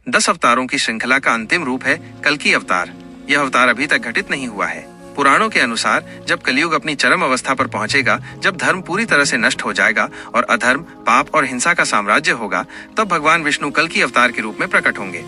10 अवतारों की श्रृंखला का अंतिम रूप है कल्कि अवतार। यह अवतार अभी तक घटित नहीं हुआ है। पुराणों के अनुसार जब कलयुग अपनी चरम अवस्था पर पहुंचेगा, जब धर्म पूरी तरह से नष्ट हो जाएगा और अधर्म, पाप और हिंसा का साम्राज्य होगा, तब भगवान विष्णु कल्कि अवतार के रूप में प्रकट होंगे।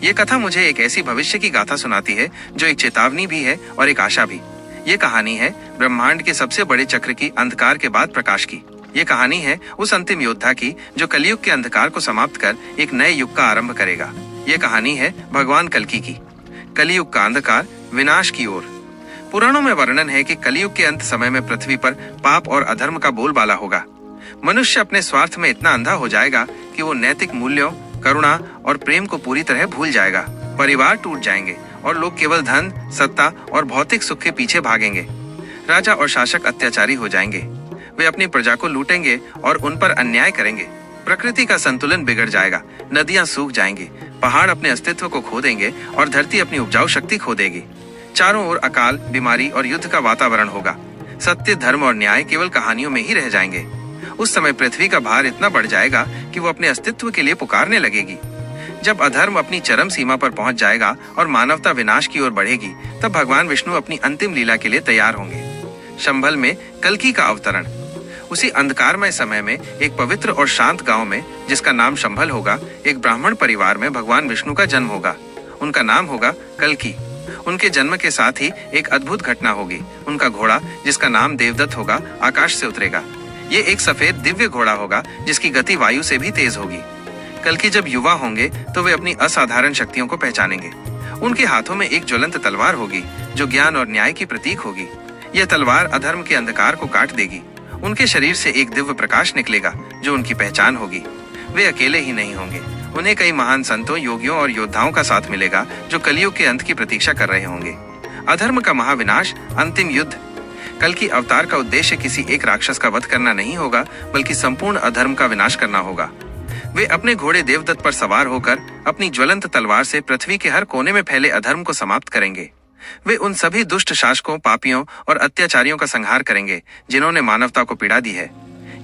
ये कथा मुझे एक ऐसी भविष्य की गाथा सुनाती है जो एक चेतावनी भी है और एक आशा भी। ये कहानी है ब्रह्मांड के सबसे बड़े चक्र की, अंधकार के बाद प्रकाश की। ये कहानी है उस अंतिम योद्धा की जो कलयुग के अंधकार को समाप्त कर एक नए युग का आरंभ करेगा। ये कहानी है भगवान कल्कि की। कलयुग का अंधकार विनाश की ओर। पुराणों में वर्णन है कि कलयुग के अंत समय में पृथ्वी पर पाप और अधर्म का बोलबाला होगा। मनुष्य अपने स्वार्थ में इतना अंधा हो जाएगा कि वो नैतिक मूल्यों, करुणा और प्रेम को पूरी तरह भूल जाएगा। परिवार टूट जाएंगे और लोग केवल धन, सत्ता और भौतिक सुख के पीछे भागेंगे। राजा और शासक अत्याचारी हो जाएंगे। वे अपनी प्रजा को लूटेंगे और उन पर अन्याय करेंगे। प्रकृति का संतुलन बिगड़ जाएगा, नदियां सूख जाएंगी, पहाड़ अपने अस्तित्व को खो देंगे और धरती अपनी उपजाऊ शक्ति खो देगी। चारों ओर अकाल, बीमारी और युद्ध का वातावरण होगा। सत्य, धर्म और न्याय केवल कहानियों में ही रह जाएंगे। उस समय पृथ्वी का भार इतना बढ़ जाएगा कि वो अपने अस्तित्व के लिए पुकारने लगेगी। जब अधर्म अपनी चरम सीमा पर पहुंच जाएगा और मानवता विनाश की ओर बढ़ेगी, तब भगवान विष्णु अपनी अंतिम लीला के लिए तैयार होंगे। शंभल में कल्कि का अवतरण। उसी अंधकारमय समय में एक पवित्र और शांत गांव में, जिसका नाम शंभल होगा, एक ब्राह्मण परिवार में भगवान विष्णु का जन्म होगा। उनका नाम होगा कल्कि। उनके जन्म के साथ ही एक अद्भुत घटना होगी। उनका घोड़ा, जिसका नाम देवदत्त होगा, आकाश से उतरेगा। ये एक सफेद दिव्य घोड़ा होगा जिसकी गति वायु से भी तेज होगी। कल्कि जब युवा होंगे तो वे अपनी असाधारण शक्तियों को पहचानेंगे। उनके हाथों में एक ज्वलंत तलवार होगी जो ज्ञान और न्याय की प्रतीक होगी। यह तलवार अधर्म के अंधकार को काट देगी। उनके शरीर से एक दिव्य प्रकाश निकलेगा जो उनकी पहचान होगी। वे अकेले ही नहीं होंगे, उन्हें कई महान संतों, योगियों और योद्धाओं का साथ मिलेगा जो कलयुग के अंत की प्रतीक्षा कर रहे होंगे। अधर्म का महाविनाश, अंतिम युद्ध। कल्कि अवतार का उद्देश्य किसी एक राक्षस का वध करना नहीं होगा, बल्कि संपूर्ण अधर्म का विनाश करना होगा। वे अपने घोड़े देवदत्त पर सवार होकर अपनी ज्वलंत तलवार से पृथ्वी के हर कोने में फैले अधर्म को समाप्त करेंगे। वे उन सभी दुष्ट शासकों, पापियों और अत्याचारियों का संहार करेंगे जिन्होंने मानवता को पीड़ा दी है।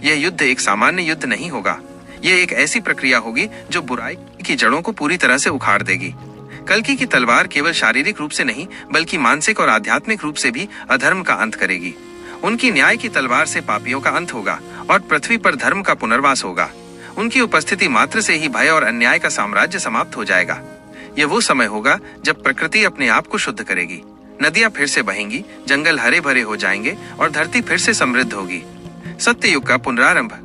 यह युद्ध एक सामान्य युद्ध नहीं होगा। यह एक ऐसी प्रक्रिया होगी जो बुराई की जड़ों को पूरी तरह से उखाड़ देगी। कल्कि की तलवार केवल शारीरिक रूप से नहीं, बल्कि मानसिक और आध्यात्मिक रूप से भी अधर्म का अंत करेगी। उनकी न्याय की तलवार से पापियों का अंत होगा और पृथ्वी पर धर्म का पुनर्वास होगा। उनकी उपस्थिति मात्र से ही भय और अन्याय का साम्राज्य समाप्त हो जाएगा। यह वो समय होगा जब प्रकृति अपने आप को शुद्ध करेगी। नदियां फिर से बहेंगी, जंगल हरे भरे हो जाएंगे और धरती फिर से समृद्ध होगी। सत्य युग का पुनरारंभ।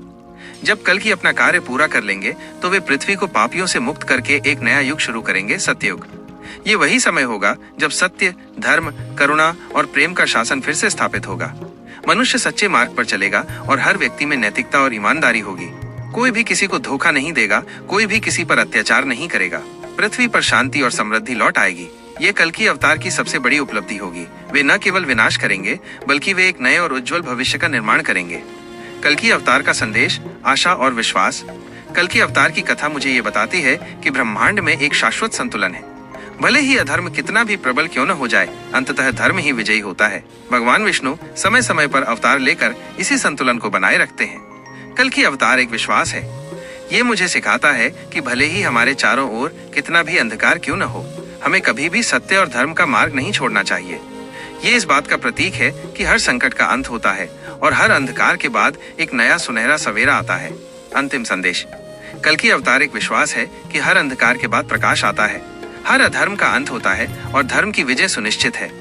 जब कल्कि अपना कार्य पूरा कर लेंगे तो वे पृथ्वी को पापियों से मुक्त करके एक नया युग शुरू करेंगे, सत्ययुग। ये वही समय होगा जब सत्य, धर्म, करुणा और प्रेम का शासन फिर से स्थापित होगा। मनुष्य सच्चे मार्ग पर चलेगा और हर व्यक्ति में नैतिकता और ईमानदारी होगी। कोई भी किसी को धोखा नहीं देगा, कोई भी किसी पर अत्याचार नहीं करेगा। पृथ्वी पर शांति और समृद्धि लौट आएगी। ये कल्कि अवतार की सबसे बड़ी उपलब्धि होगी। वे न केवल विनाश करेंगे, बल्कि वे एक नए और उज्जवल भविष्य का निर्माण करेंगे। कल्कि अवतार का संदेश, आशा और विश्वास। कल्कि अवतार की कथा मुझे ये बताती है कि ब्रह्मांड में एक शाश्वत संतुलन है। भले ही अधर्म कितना भी प्रबल क्यों न हो जाए, अंततः धर्म ही विजयी होता है। भगवान विष्णु समय समय पर अवतार लेकर इसी संतुलन को बनाए रखते हैं। कल्कि अवतार एक विश्वास है। ये मुझे सिखाता है कि भले ही हमारे चारों ओर कितना भी अंधकार क्यों न हो, हमें कभी भी सत्य और धर्म का मार्ग नहीं छोड़ना चाहिए। ये इस बात का प्रतीक है कि हर संकट का अंत होता है और हर अंधकार के बाद एक नया सुनहरा सवेरा आता है। अंतिम संदेश। कल्कि अवतार एक विश्वास है कि हर अंधकार के बाद प्रकाश आता है, हर अधर्म का अंत होता है और धर्म की विजय सुनिश्चित है।